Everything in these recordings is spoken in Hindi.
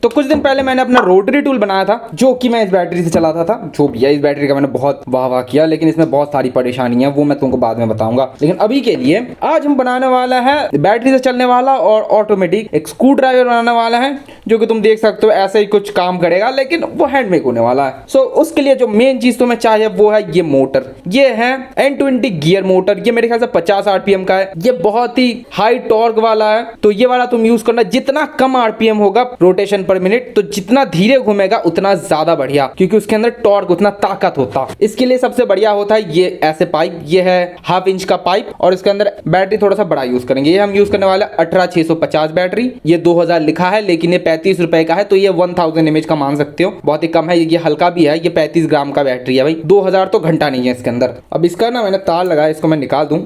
तो कुछ दिन पहले मैंने अपना रोटरी टूल बनाया था जो कि मैं इस बैटरी से चलाता था। जो भी है, इस बैटरी का मैंने बहुत वाह किया, लेकिन इसमें बहुत सारी परेशानी है, वो मैं तुमको बाद में बताऊंगा। लेकिन अभी के लिए आज हम बनाने वाला है बैटरी से चलने वाला और ऑटोमेटिक एक स्क्रू ड्राइवर बनाने वाला है, जो कि तुम देख सकते हो ऐसे ही कुछ काम करेगा, लेकिन वो हैंडमेड होने वाला है। सो उसके लिए जो मेन चीज तुम्हें चाहिए वो है ये मोटर। ये है N20 गियर मोटर। ये मेरे ख्याल से 50 आरपीएम का है। ये बहुत ही हाई टॉर्क वाला है, तो ये वाला तुम यूज करना। जितना कम आरपीएम होगा रोटेशन पर मिनट, तो जितना धीरे घूमेगा उतना ज्यादा बढ़िया, क्योंकि उसके अंदर टॉर्क उतना ताकत होता है। इसके लिए सबसे बढ़िया होता है ये ऐसे पाइप। ये है 1/2 इंच का पाइप और इसके अंदर बैटरी थोड़ा सा बड़ा यूज करेंगे। ये हम यूज करने वाले 18650 बैटरी। ये 2000 लिखा है, लेकिन ये 35 रुपए का है, तो ये 1000 mAh का मान सकते हो, बहुत ही कम है। ये हल्का भी है, ये 35 ग्राम का बैटरी है भाई। 2000 तो घंटा नहीं है इसके अंदर। अब इसका ना मैंने तार लगाया, इसको मैं निकाल दूं।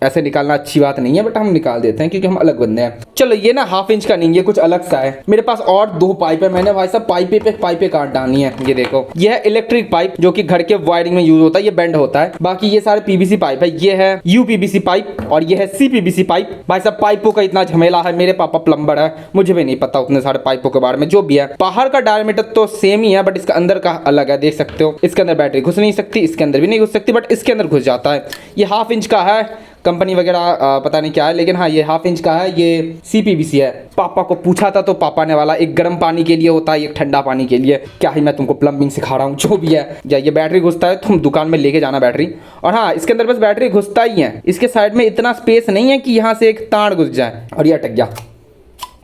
ऐसे निकालना अच्छी बात नहीं है, बट हम निकाल देते हैं क्योंकि हम अलग बंदे हैं। चलो, ये ना 1/2 इंच का नहीं, ये कुछ अलग सा है। मेरे पास और 2 पाइप है। मैंने भाई साहब पाइपे काट डालनी है। ये देखो, ये है इलेक्ट्रिक पाइप जो कि घर के वायरिंग में यूज होता है। ये बेंड होता है। बाकी ये सारे पीवीसी पाइप है। ये है यूपीवीसी पाइप और ये है सीपीवीसी पाइप। भाई साहब पाइपों का इतना झमेला है। मेरे पापा प्लम्बर है, मुझे भी नहीं पता उतने सारे पाइपों के बारे में। जो भी है, बाहर का डायमीटर तो सेम ही है, बट इसका अंदर का अलग है। देख सकते हो, इसके अंदर बैटरी घुस नहीं सकती, इसके अंदर भी नहीं घुस सकती, बट इसके अंदर घुस जाता है। ये 1/2 इंच का है, कंपनी वगैरह पता नहीं क्या है, लेकिन हाँ ये 1/2 इंच का है। ये सीपीवीसी है। पापा को पूछा था तो पापा ने वाला एक गर्म पानी के लिए होता है, एक ठंडा पानी के लिए। क्या ही मैं तुमको प्लम्बिंग सिखा रहा हूँ। जो भी है, ये बैटरी घुसता है, तुम दुकान में लेके जाना बैटरी। और हाँ, इसके अंदर बस बैटरी घुसता ही है। इसके साइड में इतना स्पेस नहीं है कि यहाँ से एक तार घुस जाए और ये अटक गया।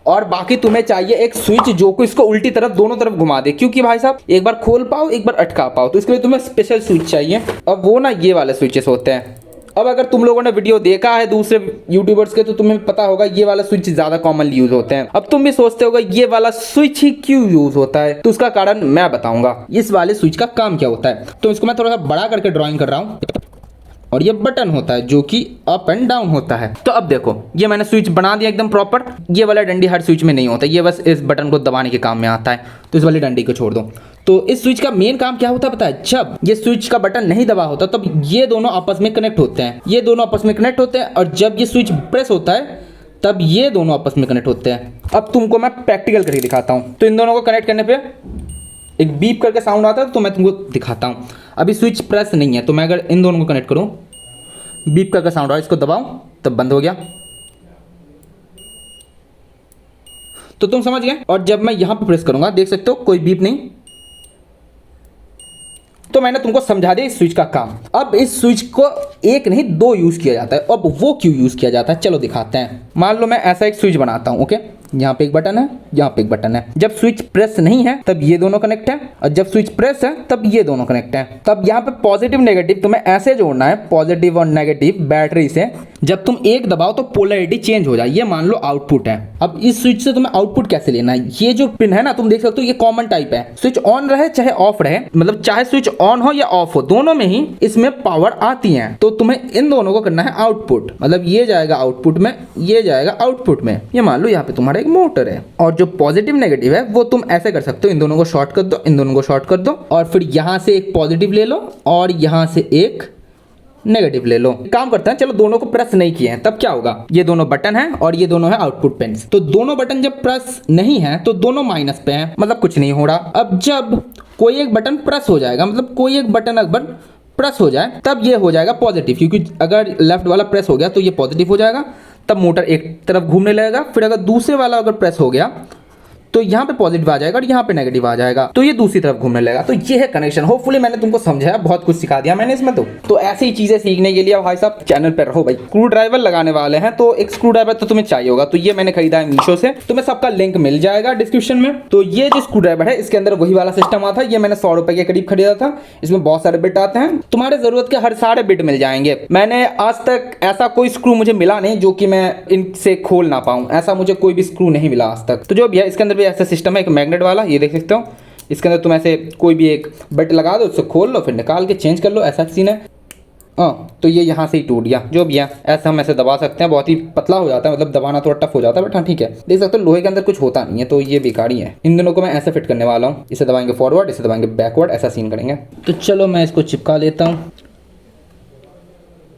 और बाकी तुम्हें चाहिए एक स्विच जो को इसको उल्टी तरफ दोनों तरफ घुमा दे, क्योंकि भाई साहब एक बार खोल पाओ एक बार अटका पाओ, तो इसके लिए तुम्हें स्पेशल स्विच चाहिए। अब वो ना ये वाले स्विचेस होते हैं। अब अगर तुम लोगों ने वीडियो देखा है दूसरे यूट्यूबर्स के, तो तुम्हें पता होगा ये वाला स्विच ज्यादा कॉमनली यूज होते हैं। अब तुम भी सोचते होगा ये वाला स्विच ही क्यों यूज होता है, तो उसका कारण मैं बताऊंगा। इस वाले स्विच का काम क्या होता है। तो इसको मैं थोड़ा सा बड़ा करके ड्राइंग कर रहा हूँ। और ये बटन होता है जो कि अप एंड डाउन होता है। तो अब देखो, ये मैंने स्विच बना दिया एकदम प्रॉपर। ये वाला डंडी हर स्विच में नहीं होता, ये बस इस बटन को दबाने के काम में आता है। तो इस वाली डंडी को छोड़ दो। तो इस स्विच का मेन काम क्या होता है पता है? जब ये स्विच का बटन नहीं दबा होता तब ये दोनों आपस में कनेक्ट होते हैं। ये दोनों आपस में कनेक्ट होते हैं, और जब ये स्विच प्रेस होता है तब ये दोनों आपस में कनेक्ट होते हैं। अब तुमको मैं प्रैक्टिकल करके दिखाता हूँ। तो इन दोनों को कनेक्ट करने पे एक बीप करके साउंड आता है, तो मैं तुमको दिखाता हूँ। अभी स्विच प्रेस नहीं है, तो मैं अगर इन दोनों को कनेक्ट करूँ, बीप करके साउंड आ रहा है, इसको दबाऊं तब बंद हो गया। तो तुम समझ गए। और जब मैं यहां पे प्रेस करूंगा, देख सकते हो कोई बीप नहीं। तो मैंने तुमको समझा दिया इस स्विच का काम। अब इस स्विच को एक नहीं 2 यूज किया जाता है। अब वो क्यों यूज किया जाता है, चलो दिखाते हैं। मान लो मैं ऐसा एक स्विच बनाता हूं, ओके। यहाँ पे एक बटन है, यहाँ पे एक बटन है। जब स्विच प्रेस नहीं है तब ये दोनों कनेक्ट है, और जब स्विच प्रेस है तब ये दोनों कनेक्ट है। तब यहाँ पे पॉजिटिव नेगेटिव तुम्हें ऐसे जोड़ना है, पॉजिटिव और नेगेटिव बैटरी से। जब तुम एक दबाओ तो पोलैरिटी चेंज हो जाए। ये मान लो आउटपुट है। अब इस स्विच से तुम्हें आउटपुट कैसे लेना है, ये जो पिन है ना, तुम देख सकते हो ये कॉमन टाइप है। स्विच ऑन रहे चाहे ऑफ रहे, मतलब चाहे स्विच ऑन हो या ऑफ हो, दोनों में ही इसमें पावर आती है। तो तुम्हें इन दोनों को करना है आउटपुट, मतलब ये जाएगा आउटपुट में, ये जाएगा आउटपुट में। ये मान लो यहाँ पे तुम्हारा एक मोटर है, और जो पॉजिटिव नेगेटिव है वो तुम ऐसे कर सकते हो, इन दोनों को शॉर्ट कर दो, इन दोनों को शॉर्ट कर दो, और फिर यहां से एक पॉजिटिव ले लो और यहां से एक नेगेटिव ले लो। काम करते हैं, चलो दोनों को प्रेस नहीं किए हैं तब क्या होगा। ये दोनों बटन है और ये दोनों है आउटपुट पिन्स। तो दोनों बटन जब प्रेस नहीं है तो दोनों माइनस पे हैं, मतलब कुछ नहीं हो रहा। अब जब कोई एक बटन प्रेस हो जाएगा, मतलब कोई एक बटन अगर प्रेस हो जाए तब ये हो जाएगा पॉजिटिव, क्योंकि अगर लेफ्ट वाला प्रेस हो गया तो ये पॉजिटिव हो जाएगा, तब मोटर एक तरफ घूमने लगेगा। फिर अगर दूसरे वाला अगर प्रेस हो गया तो यहाँ पे पॉजिटिव आ जाएगा और यहाँ पे नेगेटिव आ जाएगा, तो ये दूसरी तरफ घूमने लगेगा। तो ये है कनेक्शन। होपफुली मैंने तुमको समझाया, बहुत कुछ सिखा दिया मैंने इसमें। तो ऐसी ही चीजें सीखने के लिए भाई साहब चैनल पे रहो भाई। स्क्रू ड्राइवर लगाने वाले हैं, तो एक स्क्रू ड्राइवर तो तुम्हें चाहिए होगा। तो ये मैंने खरीदा है मीशो से, तुम्हें सबका लिंक मिल जाएगा डिस्क्रिप्शन में। तो ये जो स्क्रू ड्राइवर है इसके अंदर वही वाला सिस्टम आता है। ये मैंने 100 रुपए के करीब खरीदा था। इसमें बहुत सारे बिट आते हैं, तुम्हारे जरूरत के हर सारे बिट मिल जाएंगे। मैंने आज तक ऐसा कोई स्क्रू मुझे मिला नहीं जो कि मैं इनसे खोल ना पाऊं, ऐसा मुझे कोई भी स्क्रू नहीं मिला आज तक। तो जो भी है, इसके अंदर भी ऐसा सिस्टम है, एक मैग्नेट वाला, ये देख सकते हो। इसके अंदर तुम ऐसे कोई भी एक बट लगा दो, उससे खोल लो, फिर निकाल के चेंज कर लो, ऐसा सीन है। तो ये यहाँ से ही टूट गया। जो भी है, ऐसे हम ऐसे दबा सकते हैं, बहुत ही पतला हो जाता है, मतलब दबाना थोड़ा टफ हो जाता है, बट हाँ ठीक है। देख सकते हो लोहे के अंदर कुछ होता नहीं है, तो ये बेकार ही है। इन दोनों को मैं ऐसे फिट करने वाला हूँ। इसे दबाएंगे फॉरवर्ड, इसे दबाएंगे बैकवर्ड, ऐसा सीन करेंगे। तो चलो मैं इसको चिपका लेता हूँ।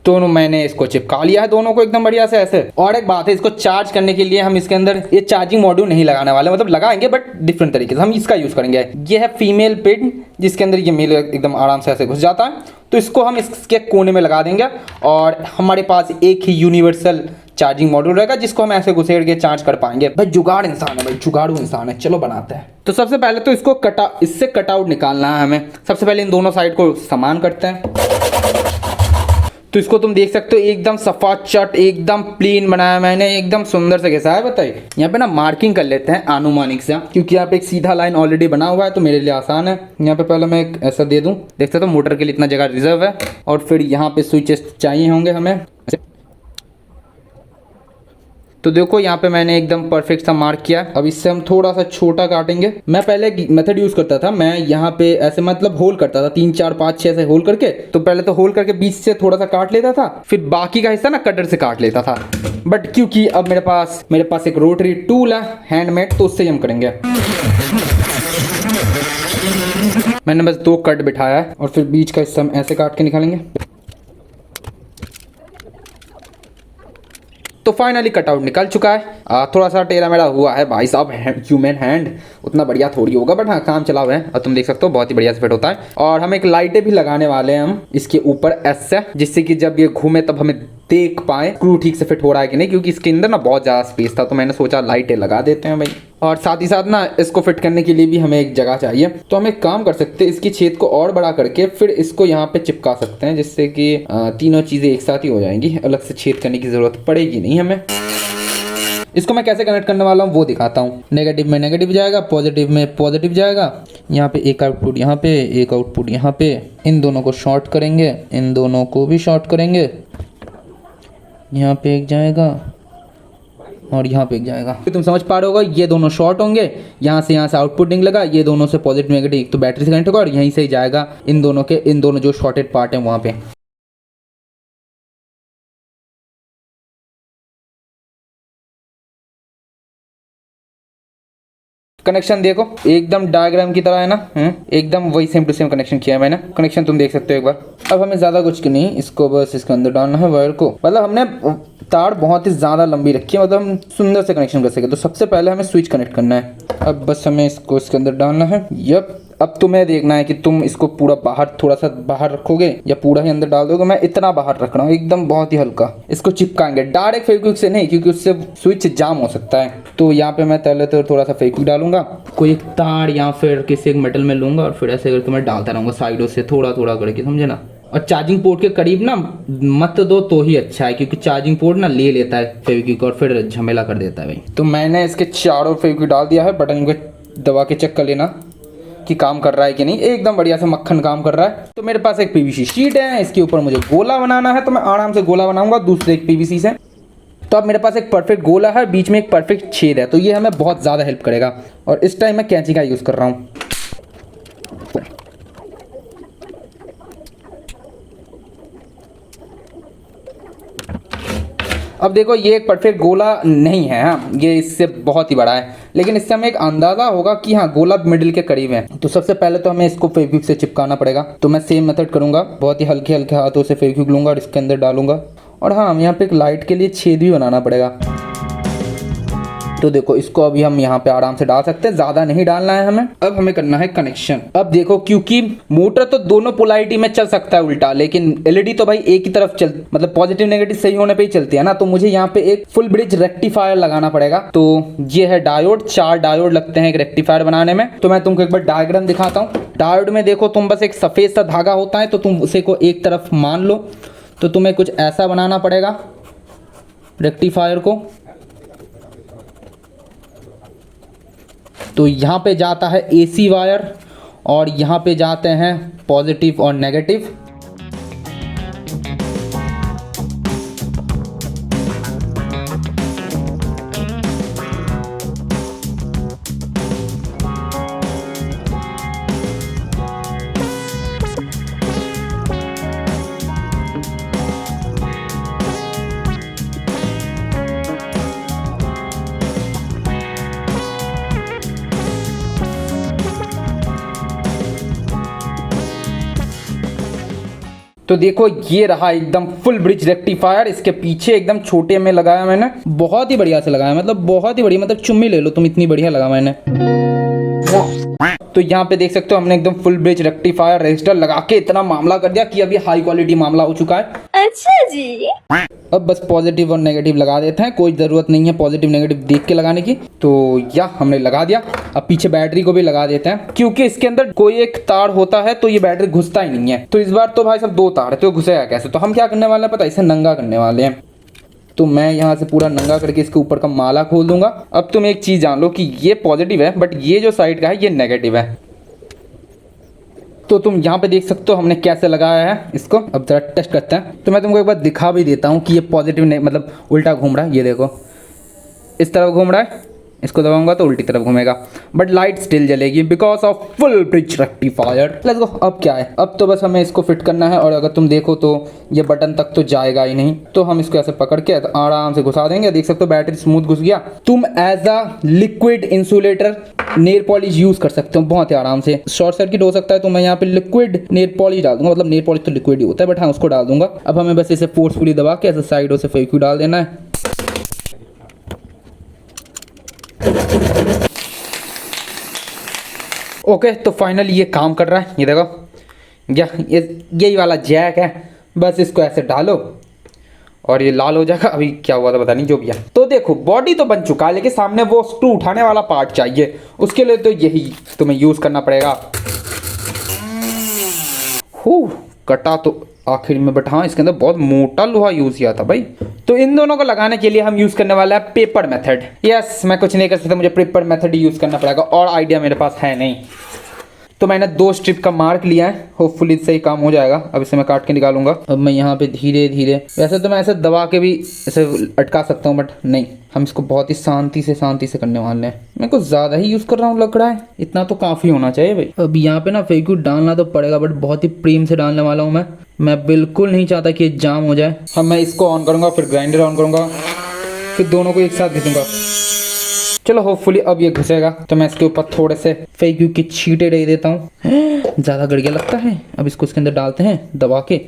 दोनों मैंने इसको चिपका लिया है दोनों को एकदम बढ़िया से ऐसे। और एक बात है, इसको चार्ज करने के लिए हम इसके अंदर ये चार्जिंग मॉड्यूल नहीं लगाने वाले, मतलब लगाएंगे बट डिफरेंट तरीके से हम इसका यूज़ करेंगे। ये है फीमेल पिन जिसके अंदर ये मेल एकदम आराम से ऐसे घुस जाता है, तो इसको हम इसके कोने में लगा देंगे और हमारे पास एक ही यूनिवर्सल चार्जिंग मॉड्यूल रहेगा जिसको हम ऐसे घुसेड़ के चार्ज कर पाएंगे। भाई जुगाड़ इंसान है, भाई जुगाड़ू इंसान है। चलो बनाते हैं। तो सबसे पहले तो इसको इससे कटआउट निकालना है हमें। सबसे पहले इन दोनों साइड को समान करते हैं। तो इसको तुम देख सकते हो एकदम सफा चट एकदम प्लेन बनाया मैंने, एकदम सुंदर से घिसा है। बताइए यहाँ पे ना मार्किंग कर लेते हैं आनुमानिक से, क्योंकि यहाँ पे एक सीधा लाइन ऑलरेडी बना हुआ है तो मेरे लिए आसान है। यहाँ पे पहले मैं एक ऐसा दे दूँ, देख सकते हो मोटर के लिए इतना जगह रिजर्व है। और फिर यहाँ पे स्विचेस चाहिए होंगे हमें। तो देखो यहाँ पे मैंने एकदम परफेक्ट सा मार्क किया। अब इससे हम थोड़ा सा छोटा काटेंगे। मैं पहले मेथड यूज करता था, मैं यहाँ पे ऐसे मतलब होल करता था 3 4 5 6 से होल करके। तो पहले तो होल करके बीच से थोड़ा सा काट लेता था, फिर बाकी का हिस्सा ना कटर से काट लेता था। बट क्योंकि अब मेरे पास एक रोटरी टूल है हैंडमेड, तो उससे ही हम करेंगे। मैंने बस 2 कट बिठाया है और फिर बीच का हिस्सा हम ऐसे काट के निकालेंगे। तो फाइनली कटआउट निकल चुका है। थोड़ा सा टेढ़ा मेढ़ा हुआ है भाई साहब, ह्यूमन हैंड उतना बढ़िया थोड़ी होगा, बट हाँ काम चला हुआ है और तुम देख सकते हो बहुत ही बढ़िया से फिट होता है। और हम एक लाइटें भी लगाने वाले हैं हम इसके ऊपर ऐसे, जिससे कि जब ये घूमे तब हमें देख पाए स्क्रू ठीक से फिट हो रहा है कि नहीं, क्योंकि इसके अंदर ना बहुत ज़्यादा स्पेस था। तो मैंने सोचा लाइटें लगा देते हैं भाई। और साथ ही साथ ना इसको फिट करने के लिए भी हमें एक जगह चाहिए। तो हम एक काम कर सकते हैं, इसकी छेद को और बड़ा करके फिर इसको यहाँ पे चिपका सकते हैं, जिससे कि तीनों चीज़ें एक साथ ही हो जाएंगी, अलग से छेद करने की ज़रूरत पड़ेगी नहीं हमें। इसको मैं कैसे कनेक्ट करने वाला हूँ वो दिखाता हूँ। नेगेटिव में नेगेटिव जाएगा, पॉजिटिव में पॉजिटिव जाएगा। यहाँ पे एक आउटपुट यहाँ पे, एक आउटपुट यहाँ पे। इन दोनों को शॉर्ट करेंगे, इन दोनों को भी शॉर्ट करेंगे। यहाँ पे एक जाएगा और यहाँ पे एक जाएगा। तो तुम समझ पा रहे होगा, ये दोनों शॉर्ट होंगे, यहाँ से आउटपुट निकलेगा, ये दोनों से पॉजिटिव नेगेटिव तो बैटरी से कनेक्ट होगा और यहीं से ही जाएगा इन दोनों जो शॉर्टेड पार्ट है वहाँ पे। कनेक्शन देखो एकदम डायग्राम की तरह है ना, एकदम वही सेम टू सेम कनेक्शन किया है मैंने। कनेक्शन तुम देख सकते हो एक बार। अब हमें ज़्यादा कुछ नहीं, इसको बस इसके अंदर डालना है वायर को। मतलब हमने तार बहुत ही ज़्यादा लंबी रखी है, मतलब हम सुंदर से कनेक्शन कर सके। तो सबसे पहले हमें स्विच कनेक्ट करना है। अब बस हमें इसको इसके अंदर डालना है। यप, अब तुम्हें देखना है कि तुम इसको पूरा बाहर, थोड़ा सा बाहर रखोगे या पूरा ही अंदर डाल दोगे। मैं इतना बाहर रख रहा हूँ, एकदम बहुत ही हल्का। इसको चिपकाएंगे डायरेक्ट फेविक्विक से नहीं, क्योंकि उससे स्विच जाम हो सकता है। तो यहाँ पे मैं पहले तो थोड़ा सा फेविक्विक डालूंगा, कोई एक तार या फिर किसी एक मेटल में लूंगा और फिर ऐसे करके मैं डालता रहूँगा साइडों से थोड़ा थोड़ा करके, समझे ना। और चार्जिंग पोर्ट के करीब ना मत दो तो ही अच्छा है, क्योंकि चार्जिंग पोर्ट ना ले लेता है फेविक्विक और फिर झमेला कर देता है भाई। तो मैंने इसके चारों फेविक्विक डाल दिया है। बटन को दबा के चेक कर लेना कि काम कर रहा है कि नहीं। एकदम बढ़िया से मक्खन काम कर रहा है। तो मेरे पास एक पीवीसी शीट है, इसके ऊपर मुझे गोला बनाना है, तो मैं आराम से गोला बनाऊंगा दूसरे एक पीवीसी से। तो अब मेरे पास एक परफेक्ट गोला है, बीच में एक परफेक्ट छेद है, तो ये हमें बहुत ज़्यादा हेल्प करेगा। और इस टाइम मैं कैंची का यूज़ कर रहा हूँ। अब देखो ये एक परफेक्ट गोला नहीं है, हाँ ये इससे बहुत ही बड़ा है, लेकिन इससे हमें एक अंदाज़ा होगा कि हाँ गोला मिडिल के करीब है। तो सबसे पहले तो हमें इसको फेविक्विक से चिपकाना पड़ेगा। तो मैं सेम मेथड करूँगा, बहुत ही हल्के हल्के हाथों से फेविक्विक लूँगा और इसके अंदर डालूंगा। और हाँ यहाँ पे एक लाइट के लिए छेद भी बनाना पड़ेगा। तो देखो इसको अभी हम यहाँ पे आराम से डाल सकते हैं, ज़्यादा नहीं डालना है हमें। अब हमें करना है कनेक्शन। अब देखो क्योंकि मोटर तो दोनों पोलैरिटी में चल सकता है उल्टा, लेकिन एलईडी तो भाई एक ही तरफ चल, मतलब पॉजिटिव नेगेटिव सही होने पे ही चलती है ना। तो मुझे यहाँ पे एक फुल ब्रिज रेक्टिफायर लगाना पड़ेगा। तो ये है डायोड, 4 डायोड लगते हैं एक रेक्टिफायर बनाने में। तो मैं तुमको एक बार डायग्राम दिखाता हूँ। डायोड में देखो तुम बस एक सफ़ेद सा धागा होता है, तो तुम उसे को एक तरफ मान लो। तो तुम्हें कुछ ऐसा बनाना पड़ेगा रेक्टिफायर को। तो यहाँ पे जाता है एसी वायर और यहाँ पे जाते हैं पॉजिटिव और नेगेटिव। तो देखो ये रहा एकदम फुल ब्रिज रेक्टिफायर। इसके पीछे एकदम छोटे में लगाया मैंने, बहुत ही बढ़िया से लगाया, मतलब बहुत ही बढ़िया, मतलब चुम्मी ले लो तुम, इतनी बढ़िया लगा मैंने। तो यहाँ पे देख सकते हो हमने एकदम फुल ब्रिज रेक्टिफायर रजिस्टर लगा के इतना मामला कर दिया कि अभी हाई क्वालिटी मामला हो चुका है। अच्छा जी। अब बस पॉजिटिव और नेगेटिव लगा देते हैं, कोई ज़रूरत नहीं है पॉजिटिव नेगेटिव देख के लगाने की। तो या हमने लगा दिया। अब पीछे बैटरी को भी लगा देते हैं, क्योंकि इसके अंदर कोई एक तार होता है तो ये बैटरी घुसता ही नहीं है। तो इस बार तो भाई सब 2 तार है, तो घुसेगा कैसे? तो हम क्या करने वाले हैं पता है, इसे नंगा करने वाले हैं। तो मैं यहाँ से पूरा नंगा करके इसके ऊपर का माला खोल दूंगा। अब तुम एक चीज़ जान लो कि ये पॉजिटिव है, बट ये जो साइड का है ये नेगेटिव है। तो तुम यहाँ पे देख सकते हो हमने कैसे लगाया है इसको। अब जरा टेस्ट करते हैं। तो मैं तुमको एक बार दिखा भी देता हूँ कि ये पॉजिटिव नहीं, मतलब उल्टा घूम रहा है। ये देखो इस तरफ घूम रहा है, इसको दबाऊंगा तो उल्टी तरफ घूमेगा, बट लाइट स्टिल जलेगी because of full bridge rectifier. Let's go. अब क्या है, अब तो बस हमें इसको फिट करना है। और अगर तुम देखो तो ये बटन तक तो जाएगा ही नहीं, तो हम इसको ऐसे पकड़ के आराम से घुसा देंगे। देख सकते हो बैटरी स्मूथ घुस गया। तुम as a liquid insulator nail polish use कर सकते हो बहुत ही आराम से। शॉर्ट सर्किट हो सकता है तो मैं यहाँ पे लिक्विड नेल पॉलिश डाल दूंगा, मतलब नेल पॉलिश तो लिक्विड ही होता है, बट हाँ उसको डाल दूंगा। अब हमें बस इसे फोर्सफुली दबा के ऐसे साइडों से फेविक्विक डाल देना है। ओके तो फाइनली ये काम कर रहा है। ये देखो यही वाला जैक है, बस इसको ऐसे डालो और ये लाल हो जाएगा। अभी क्या हुआ था पता नहीं, जो भी है। तो देखो बॉडी तो बन चुका है, लेकिन सामने वो स्क्रू उठाने वाला पार्ट चाहिए। उसके लिए तो यही तुम्हें यूज करना पड़ेगा। कटा तो आखिर में, बट हाँ इसके अंदर बहुत मोटा लोहा यूज किया था भाई। तो इन दोनों को लगाने के लिए हम यूज करने वाला है पेपर मेथड। यस मैं कुछ नहीं कर सकता, मुझे पेपर मेथड ही यूज करना पड़ेगा, और आइडिया मेरे पास है नहीं। तो मैंने 2 स्ट्रिप का मार्क लिया है, होपफुली इससे ही काम हो जाएगा। अब इसे मैं काट के निकालूंगा। अब मैं यहाँ पे धीरे धीरे, वैसे तो मैं ऐसे दबा के भी इसे अटका सकता हूँ, बट नहीं, हम इसको बहुत ही शांति से करने वाले हैं। मैं कुछ ज़्यादा ही यूज़ कर रहा हूँ लग रहा है, इतना तो काफ़ी होना चाहिए भाई। अब यहाँ पे ना फेविक्विक डालना तो पड़ेगा, बट बहुत ही प्रेम से डालने वाला हूँ मैं बिल्कुल नहीं चाहता कि ये जाम हो जाए। हाँ मैं इसको ऑन करूँगा, फिर ग्राइंडर ऑन करूँगा, फिर दोनों को एक साथ घिसूँगा। चलो होपफुली अब ये घुसेगा। तो मैं इसके ऊपर थोड़े से फेविक्विक के छींटे दे देता हूँ। ज़्यादा गड़ गया लगता है। अब इसको इसके अंदर डालते हैं दबा के।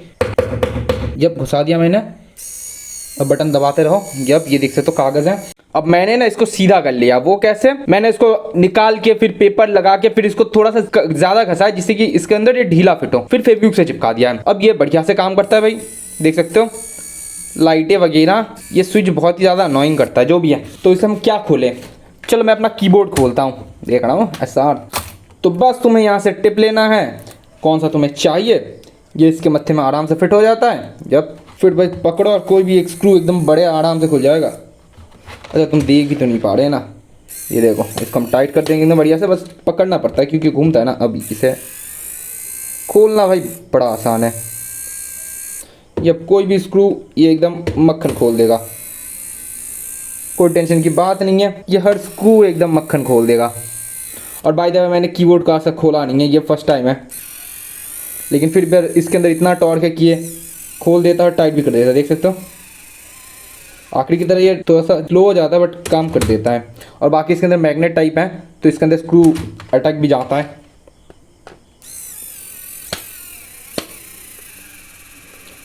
जब घुसा दिया मैंने, अब बटन दबाते रहो। जब ये देख सकते हो कागज़ है। अब मैंने ना इसको सीधा कर लिया। वो कैसे, मैंने इसको निकाल के फिर पेपर लगा के फिर इसको थोड़ा सा ज़्यादा घसाया जिससे कि इसके अंदर ये ढीला फिट हो, फिर फेविक्विक से चिपका दिया। अब ये बढ़िया से काम करता है भाई, देख सकते हो। लाइटें वगैरह, ये स्विच बहुत ही ज़्यादा अनोइंग करता है जो भी है। तो इसे हम क्या खोलें, चलो मैं अपना कीबोर्ड खोलता हूँ। देख रहा हूँ SR। तो बस तुम्हें यहाँ से टिप लेना है, कौन सा तुम्हें चाहिए। ये इसके मत्थे में आराम से फिट हो जाता है। जब फिर भाई पकड़ो और कोई भी एक स्क्रू एकदम बड़े आराम से खुल जाएगा। अच्छा तुम देख भी तो नहीं पा रहे ना, ये देखो इसको हम टाइट कर देंगे एकदम बढ़िया से। बस पकड़ना पड़ता है क्योंकि घूमता है ना। अब इसे खोलना भाई बड़ा आसान है। ये कोई भी स्क्रू ये एकदम मक्खन खोल देगा, कोई टेंशन की बात नहीं है। ये हर स्क्रू एकदम मक्खन खोल देगा। और बाय द वे मैंने कीबोर्ड का ऐसा खोला नहीं है, ये फर्स्ट टाइम है, लेकिन फिर भी इसके अंदर इतना टॉर्क है कि ये खोल देता है और टाइट भी कर देता है। देख सकते हो आखिरी की तरह ये थोड़ा सा स्लो हो जाता है बट काम कर देता है। और बाकी इसके अंदर मैग्नेट टाइप है, तो इसके अंदर स्क्रू अटक भी जाता है।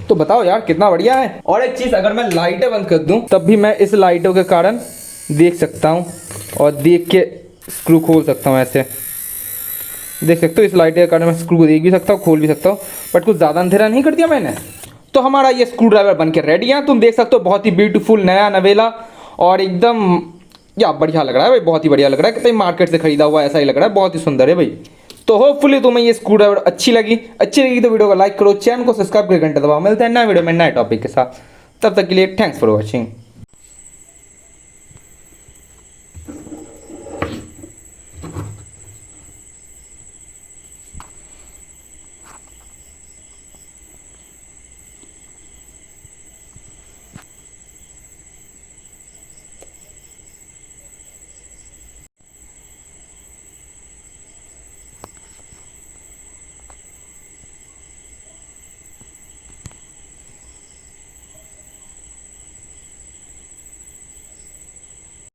तो बताओ यार कितना बढ़िया है। और एक चीज़, अगर मैं लाइटें बंद कर दूं तब भी मैं इस लाइटों के कारण देख सकता हूं और देख के स्क्रू खोल सकता हूं। ऐसे देख सकते हो, इस लाइट के कारण मैं स्क्रू देख भी सकता हूँ, खोल भी सकता हूँ, बट कुछ ज़्यादा अंधेरा नहीं कर दिया मैंने। तो हमारा ये स्क्रू ड्राइवर बन के रेडी है। तुम देख सकते हो बहुत ही ब्यूटीफुल, नया नवेला और एकदम या बढ़िया लग रहा है भाई, बहुत ही बढ़िया लग रहा है। कहीं मार्केट से खरीदा हुआ ऐसा ही लग रहा है, बहुत ही सुंदर है भाई। तो होपफुली तुम्हें ये स्क्रू ड्राइवर अच्छी लगी तो वीडियो को लाइक करो, चैनल को सब्सक्राइब करके घंटा दबाओ। मिलते हैं नए वीडियो में नए टॉपिक के साथ। तब तक के लिए थैंक्स फॉर वॉचिंग।